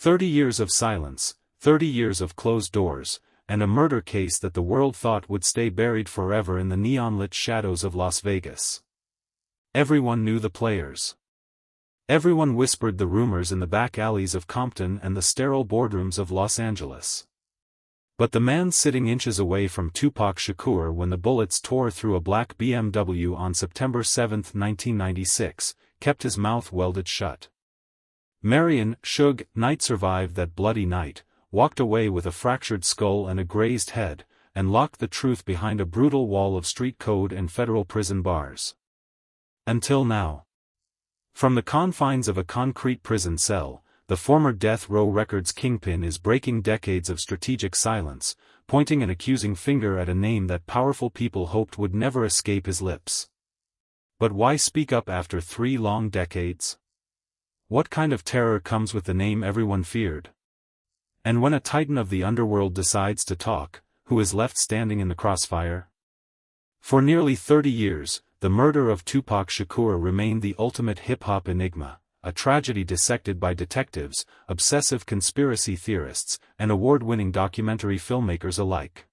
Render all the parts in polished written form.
30 years of silence, 30 years of closed doors, and a murder case that the world thought would stay buried forever in the neon-lit shadows of Las Vegas. Everyone knew the players. Everyone whispered the rumors in the back alleys of Compton and the sterile boardrooms of Los Angeles. But the man sitting inches away from Tupac Shakur when the bullets tore through a black BMW on September 7, 1996, kept his mouth welded shut. Marion Suge Knight survived that bloody night, walked away with a fractured skull and a grazed head, and locked the truth behind a brutal wall of street code and federal prison bars. Until now. From the confines of a concrete prison cell, the former Death Row Records kingpin is breaking decades of strategic silence, pointing an accusing finger at a name that powerful people hoped would never escape his lips. But why speak up after 3 long decades? What kind of terror comes with the name everyone feared? And when a titan of the underworld decides to talk, who is left standing in the crossfire? For nearly 30 years, the murder of Tupac Shakur remained the ultimate hip-hop enigma, a tragedy dissected by detectives, obsessive conspiracy theorists, and award-winning documentary filmmakers alike.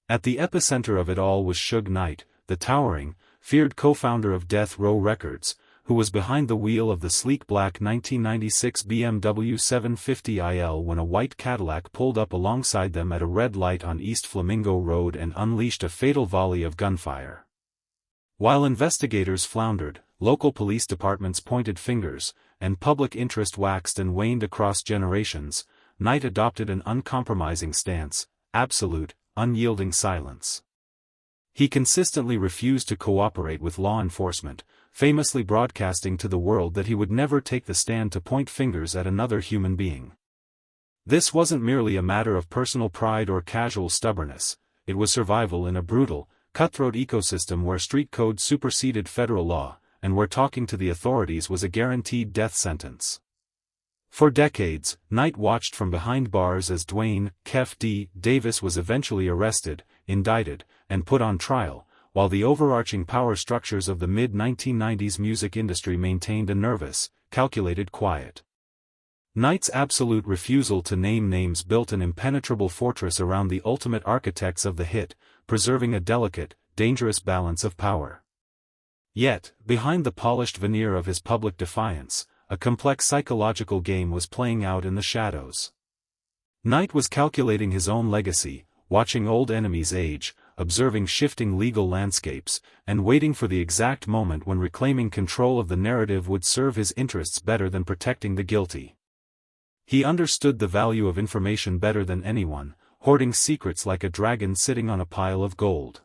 At the epicenter of it all was Suge Knight, the towering, feared co-founder of Death Row Records, who was behind the wheel of the sleek black 1996 BMW 750iL when a white Cadillac pulled up alongside them at a red light on East Flamingo Road and unleashed a fatal volley of gunfire. While investigators floundered, local police departments pointed fingers, and public interest waxed and waned across generations, Knight adopted an uncompromising stance, absolute, unyielding silence. He consistently refused to cooperate with law enforcement, famously broadcasting to the world that he would never take the stand to point fingers at another human being. This wasn't merely a matter of personal pride or casual stubbornness, it was survival in a brutal, cutthroat ecosystem where street code superseded federal law, and where talking to the authorities was a guaranteed death sentence. For decades, Knight watched from behind bars as Duane, Keffe D. Davis was eventually arrested, indicted, and put on trial, while the overarching power structures of the mid-1990s music industry maintained a nervous, calculated quiet. Knight's absolute refusal to name names built an impenetrable fortress around the ultimate architects of the hit, preserving a delicate, dangerous balance of power. Yet, behind the polished veneer of his public defiance, a complex psychological game was playing out in the shadows. Knight was calculating his own legacy, watching old enemies age, observing shifting legal landscapes, and waiting for the exact moment when reclaiming control of the narrative would serve his interests better than protecting the guilty. He understood the value of information better than anyone, hoarding secrets like a dragon sitting on a pile of gold.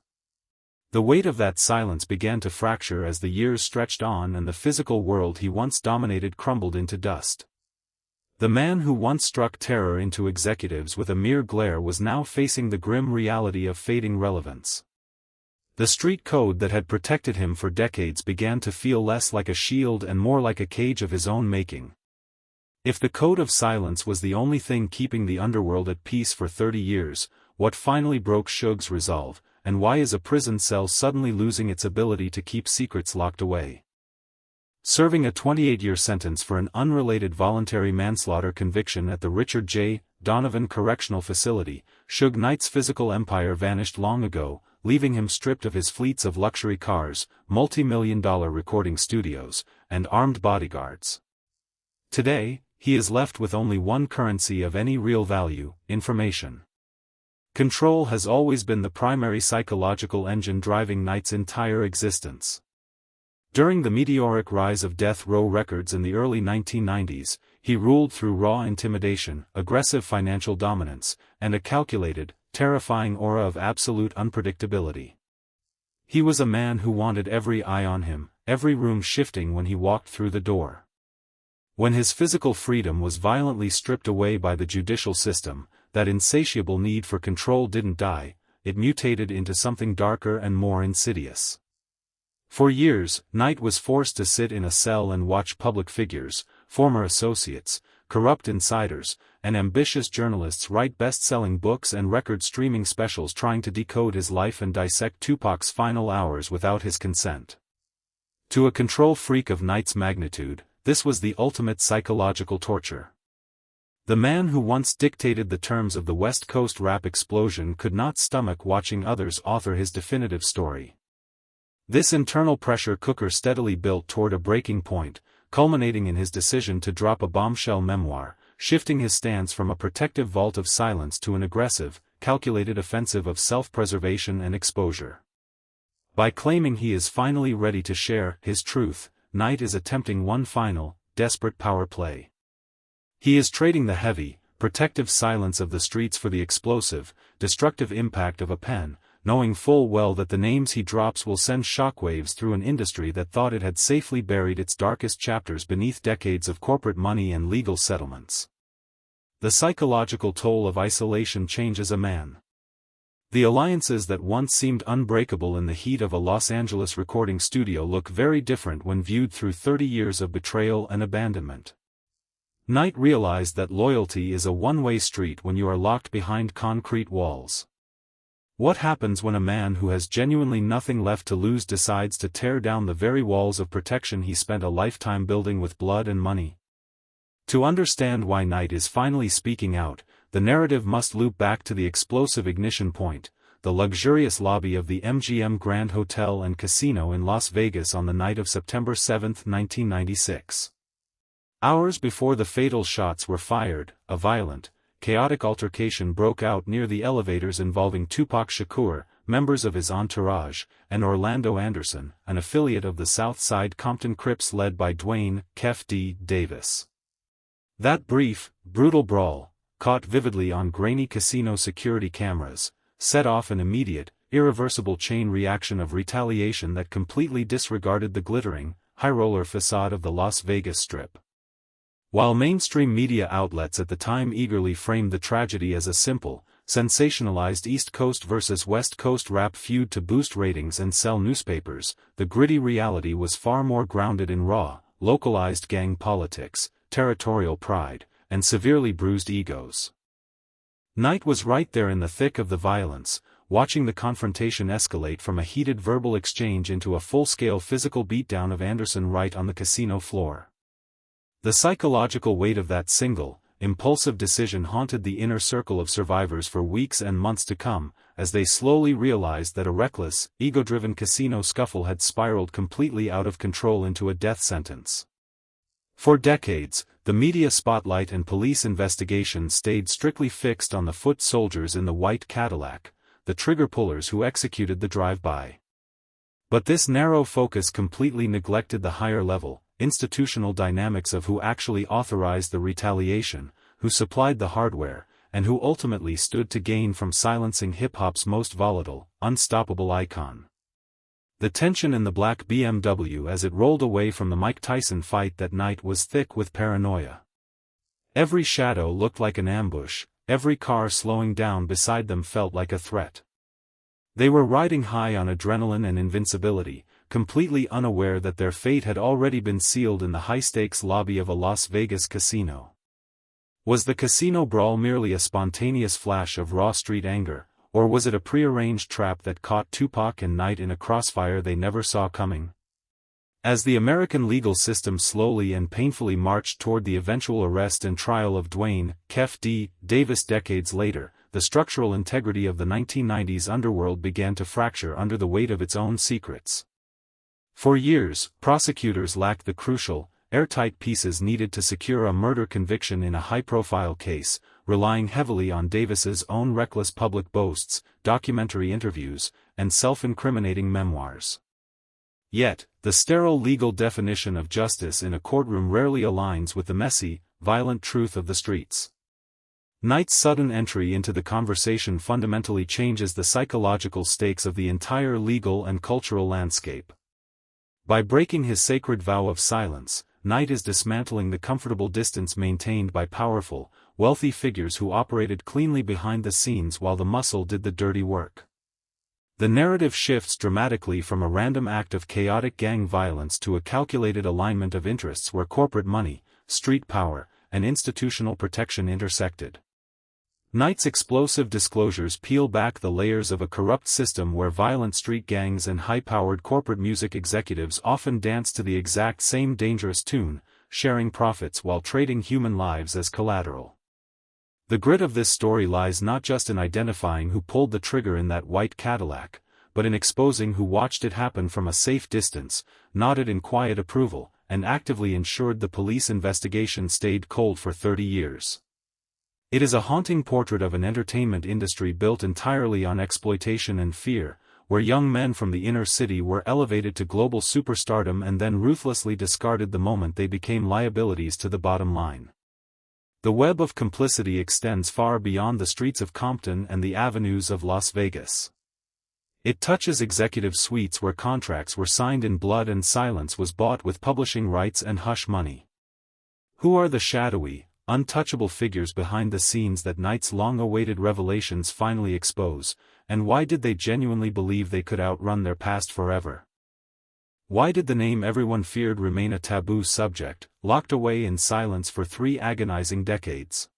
The weight of that silence began to fracture as the years stretched on and the physical world he once dominated crumbled into dust. The man who once struck terror into executives with a mere glare was now facing the grim reality of fading relevance. The street code that had protected him for decades began to feel less like a shield and more like a cage of his own making. If the code of silence was the only thing keeping the underworld at peace for 30 years, what finally broke Suge's resolve, and why is a prison cell suddenly losing its ability to keep secrets locked away? Serving a 28-year sentence for an unrelated voluntary manslaughter conviction at the Richard J. Donovan Correctional Facility, Suge Knight's physical empire vanished long ago, leaving him stripped of his fleets of luxury cars, multi-million-dollar recording studios, and armed bodyguards. Today, he is left with only one currency of any real value: information. Control has always been the primary psychological engine driving Knight's entire existence. During the meteoric rise of Death Row Records in the early 1990s, he ruled through raw intimidation, aggressive financial dominance, and a calculated, terrifying aura of absolute unpredictability. He was a man who wanted every eye on him, every room shifting when he walked through the door. When his physical freedom was violently stripped away by the judicial system, that insatiable need for control didn't die, it mutated into something darker and more insidious. For years, Knight was forced to sit in a cell and watch public figures, former associates, corrupt insiders, and ambitious journalists write best-selling books and record streaming specials trying to decode his life and dissect Tupac's final hours without his consent. To a control freak of Knight's magnitude, this was the ultimate psychological torture. The man who once dictated the terms of the West Coast rap explosion could not stomach watching others author his definitive story. This internal pressure cooker steadily built toward a breaking point, culminating in his decision to drop a bombshell memoir, shifting his stance from a protective vault of silence to an aggressive, calculated offensive of self-preservation and exposure. By claiming he is finally ready to share his truth, Knight is attempting one final, desperate power play. He is trading the heavy, protective silence of the streets for the explosive, destructive impact of a pen, knowing full well that the names he drops will send shockwaves through an industry that thought it had safely buried its darkest chapters beneath decades of corporate money and legal settlements. The psychological toll of isolation changes a man. The alliances that once seemed unbreakable in the heat of a Los Angeles recording studio look very different when viewed through 30 years of betrayal and abandonment. Knight realized that loyalty is a one-way street when you are locked behind concrete walls. What happens when a man who has genuinely nothing left to lose decides to tear down the very walls of protection he spent a lifetime building with blood and money? To understand why Knight is finally speaking out, the narrative must loop back to the explosive ignition point, the luxurious lobby of the MGM Grand Hotel and Casino in Las Vegas on the night of September 7, 1996. Hours before the fatal shots were fired, a violent, chaotic altercation broke out near the elevators involving Tupac Shakur, members of his entourage, and Orlando Anderson, an affiliate of the South Side Compton Crips led by Duane, Keffe D. Davis. That brief, brutal brawl, caught vividly on grainy casino security cameras, set off an immediate, irreversible chain reaction of retaliation that completely disregarded the glittering, high-roller facade of the Las Vegas Strip. While mainstream media outlets at the time eagerly framed the tragedy as a simple, sensationalized East Coast versus West Coast rap feud to boost ratings and sell newspapers, the gritty reality was far more grounded in raw, localized gang politics, territorial pride, and severely bruised egos. Knight was right there in the thick of the violence, watching the confrontation escalate from a heated verbal exchange into a full-scale physical beatdown of Anderson right on the casino floor. The psychological weight of that single, impulsive decision haunted the inner circle of survivors for weeks and months to come, as they slowly realized that a reckless, ego-driven casino scuffle had spiraled completely out of control into a death sentence. For decades, the media spotlight and police investigations stayed strictly fixed on the foot soldiers in the white Cadillac, the trigger pullers who executed the drive-by. But this narrow focus completely neglected the higher-level, institutional dynamics of who actually authorized the retaliation, who supplied the hardware, and who ultimately stood to gain from silencing hip-hop's most volatile, unstoppable icon. The tension in the black BMW as it rolled away from the Mike Tyson fight that night was thick with paranoia. Every shadow looked like an ambush, every car slowing down beside them felt like a threat. They were riding high on adrenaline and invincibility, completely unaware that their fate had already been sealed in the high-stakes lobby of a Las Vegas casino. Was the casino brawl merely a spontaneous flash of raw street anger, or was it a prearranged trap that caught Tupac and Knight in a crossfire they never saw coming? As the American legal system slowly and painfully marched toward the eventual arrest and trial of Duane, Keffe D. Davis decades later, the structural integrity of the 1990s underworld began to fracture under the weight of its own secrets. For years, prosecutors lacked the crucial, airtight pieces needed to secure a murder conviction in a high-profile case, relying heavily on Davis's own reckless public boasts, documentary interviews, and self-incriminating memoirs. Yet, the sterile legal definition of justice in a courtroom rarely aligns with the messy, violent truth of the streets. Knight's sudden entry into the conversation fundamentally changes the psychological stakes of the entire legal and cultural landscape. By breaking his sacred vow of silence, Knight is dismantling the comfortable distance maintained by powerful, wealthy figures who operated cleanly behind the scenes while the muscle did the dirty work. The narrative shifts dramatically from a random act of chaotic gang violence to a calculated alignment of interests where corporate money, street power, and institutional protection intersected. Knight's explosive disclosures peel back the layers of a corrupt system where violent street gangs and high-powered corporate music executives often dance to the exact same dangerous tune, sharing profits while trading human lives as collateral. The grit of this story lies not just in identifying who pulled the trigger in that white Cadillac, but in exposing who watched it happen from a safe distance, nodded in quiet approval, and actively ensured the police investigation stayed cold for 30 years. It is a haunting portrait of an entertainment industry built entirely on exploitation and fear, where young men from the inner city were elevated to global superstardom and then ruthlessly discarded the moment they became liabilities to the bottom line. The web of complicity extends far beyond the streets of Compton and the avenues of Las Vegas. It touches executive suites where contracts were signed in blood and silence was bought with publishing rights and hush money. Who are the shadowy, untouchable figures behind the scenes that Knight's long-awaited revelations finally expose, and why did they genuinely believe they could outrun their past forever? Why did the name everyone feared remain a taboo subject, locked away in silence for 3 agonizing decades?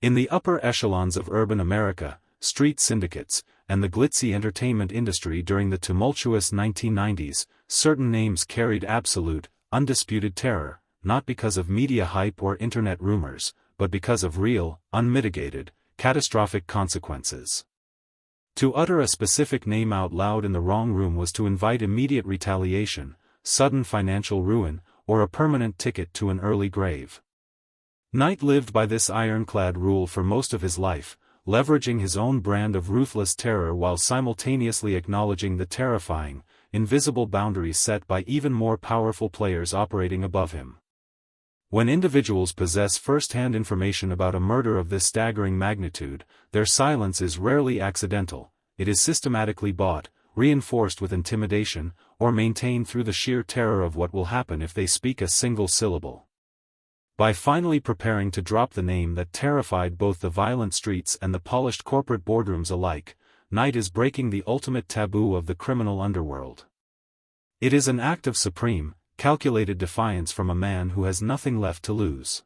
In the upper echelons of urban America, street syndicates, and the glitzy entertainment industry during the tumultuous 1990s, certain names carried absolute, undisputed terror, not because of media hype or internet rumors, but because of real, unmitigated, catastrophic consequences. To utter a specific name out loud in the wrong room was to invite immediate retaliation, sudden financial ruin, or a permanent ticket to an early grave. Knight lived by this ironclad rule for most of his life, leveraging his own brand of ruthless terror while simultaneously acknowledging the terrifying, invisible boundaries set by even more powerful players operating above him. When individuals possess first-hand information about a murder of this staggering magnitude, their silence is rarely accidental, it is systematically bought, reinforced with intimidation, or maintained through the sheer terror of what will happen if they speak a single syllable. By finally preparing to drop the name that terrified both the violent streets and the polished corporate boardrooms alike, Knight is breaking the ultimate taboo of the criminal underworld. It is an act of supreme, calculated defiance from a man who has nothing left to lose.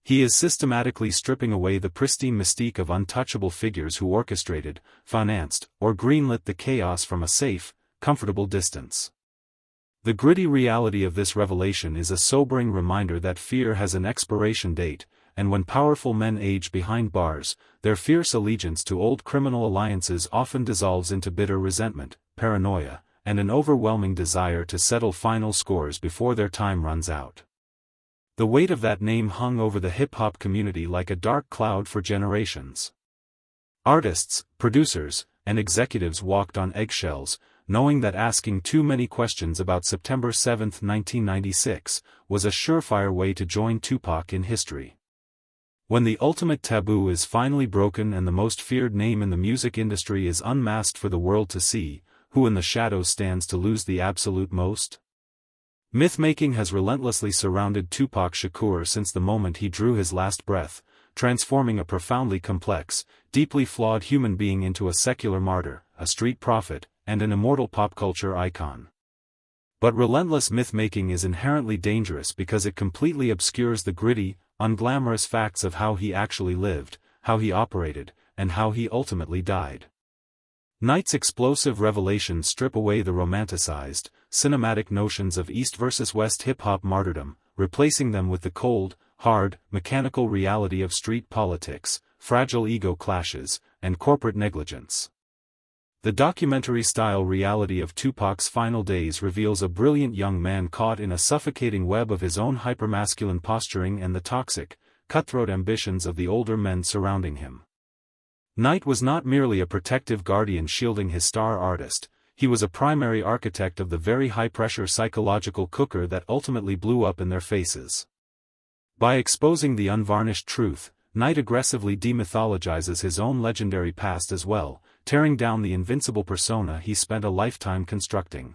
He is systematically stripping away the pristine mystique of untouchable figures who orchestrated, financed, or greenlit the chaos from a safe, comfortable distance. The gritty reality of this revelation is a sobering reminder that fear has an expiration date, and when powerful men age behind bars, their fierce allegiance to old criminal alliances often dissolves into bitter resentment, paranoia, and an overwhelming desire to settle final scores before their time runs out. The weight of that name hung over the hip-hop community like a dark cloud for generations. Artists, producers, and executives walked on eggshells, knowing that asking too many questions about September 7, 1996, was a surefire way to join Tupac in history. When the ultimate taboo is finally broken and the most feared name in the music industry is unmasked for the world to see, who in the shadows stands to lose the absolute most? Myth-making has relentlessly surrounded Tupac Shakur since the moment he drew his last breath, transforming a profoundly complex, deeply flawed human being into a secular martyr, a street prophet, and an immortal pop culture icon. But relentless myth-making is inherently dangerous because it completely obscures the gritty, unglamorous facts of how he actually lived, how he operated, and how he ultimately died. Knight's explosive revelations strip away the romanticized, cinematic notions of East versus West hip-hop martyrdom, replacing them with the cold, hard, mechanical reality of street politics, fragile ego clashes, and corporate negligence. The documentary-style reality of Tupac's final days reveals a brilliant young man caught in a suffocating web of his own hypermasculine posturing and the toxic, cutthroat ambitions of the older men surrounding him. Knight was not merely a protective guardian shielding his star artist, he was a primary architect of the very high-pressure psychological cooker that ultimately blew up in their faces. By exposing the unvarnished truth, Knight aggressively demythologizes his own legendary past as well, tearing down the invincible persona he spent a lifetime constructing.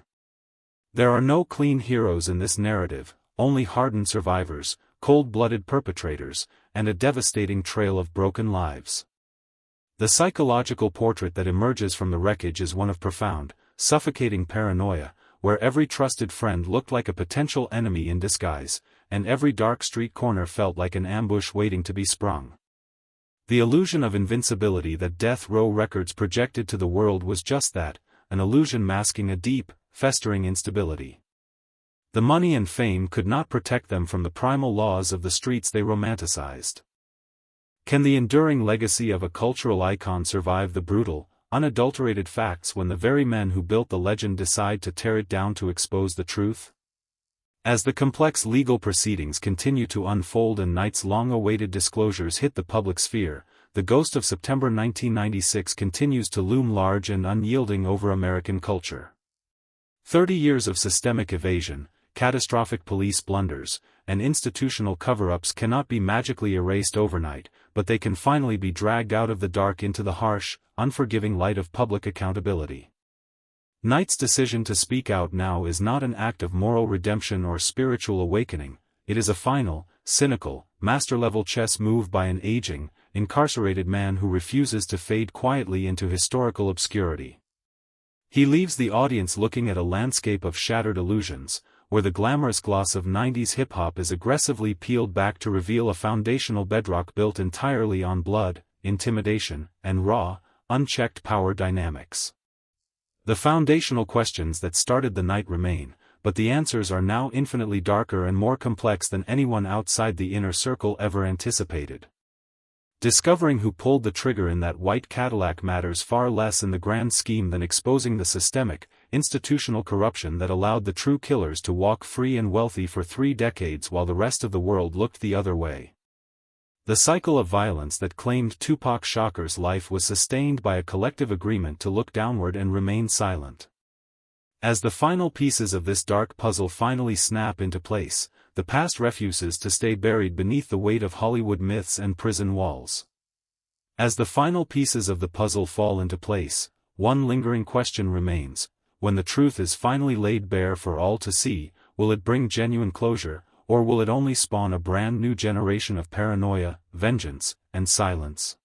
There are no clean heroes in this narrative, only hardened survivors, cold-blooded perpetrators, and a devastating trail of broken lives. The psychological portrait that emerges from the wreckage is one of profound, suffocating paranoia, where every trusted friend looked like a potential enemy in disguise, and every dark street corner felt like an ambush waiting to be sprung. The illusion of invincibility that Death Row Records projected to the world was just that, an illusion masking a deep, festering instability. The money and fame could not protect them from the primal laws of the streets they romanticized. Can the enduring legacy of a cultural icon survive the brutal, unadulterated facts when the very men who built the legend decide to tear it down to expose the truth? As the complex legal proceedings continue to unfold and Knight's long-awaited disclosures hit the public sphere, the ghost of September 1996 continues to loom large and unyielding over American culture. 30 years of systemic evasion, catastrophic police blunders, and institutional cover-ups cannot be magically erased overnight, but they can finally be dragged out of the dark into the harsh, unforgiving light of public accountability. Knight's decision to speak out now is not an act of moral redemption or spiritual awakening, it is a final, cynical, master-level chess move by an aging, incarcerated man who refuses to fade quietly into historical obscurity. He leaves the audience looking at a landscape of shattered illusions, where the glamorous gloss of 90s hip-hop is aggressively peeled back to reveal a foundational bedrock built entirely on blood, intimidation, and raw, unchecked power dynamics. The foundational questions that started the night remain, but the answers are now infinitely darker and more complex than anyone outside the inner circle ever anticipated. Discovering who pulled the trigger in that white Cadillac matters far less in the grand scheme than exposing the systemic, institutional corruption that allowed the true killers to walk free and wealthy for 3 decades while the rest of the world looked the other way. The cycle of violence that claimed Tupac Shakur's life was sustained by a collective agreement to look downward and remain silent. As the final pieces of this dark puzzle finally snap into place, the past refuses to stay buried beneath the weight of Hollywood myths and prison walls. As the final pieces of the puzzle fall into place, one lingering question remains: when the truth is finally laid bare for all to see, will it bring genuine closure, or will it only spawn a brand new generation of paranoia, vengeance, and silence?